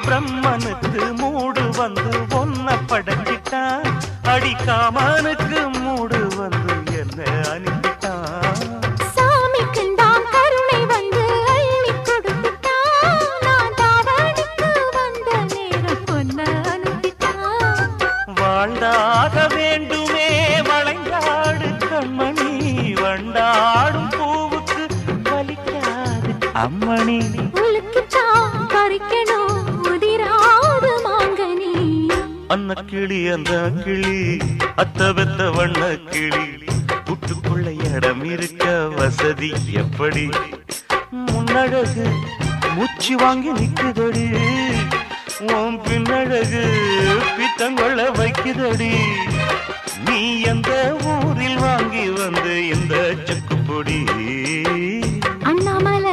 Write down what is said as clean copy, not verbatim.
பிரம்மனுக்கு மூடு வந்து ஒன்ன படைச்சிட்டான், அடிக்காமனுக்கு மூடு வந்து என்ன அனுப்பிட்டான். சாமிக்கு தான் கருணை வந்து அள்ளி கொடுத்துட்டான், நான் தாவணிக்கு வந்த நேரம் பொன்ன அனுப்பிட்டான். வாழ்ந்தாக வேண்டுமே வளைந்தாடு கண்மணி, வண்டாடும் பூவுக்கு வலிக்காது அம்மணி. உலுக்கித்தான் பறிக்கணும் உதிராது மாங்கனி. அன்ன கிளி அந்த கிளி அத்த வெத்த வண்ண கிளி, புட்டுக்குள்ள இடம் இருக்க வசதி எப்படி? முன்னழகு மூச்சு வாங்கி நிக்குதடி, உன் பின்னழகு பித்தங்கொள்ள வைக்குதடி. நீ எந்த ஊரில் வாங்கி வந்து இந்த செக்கு பொடி? அண்ணாமலை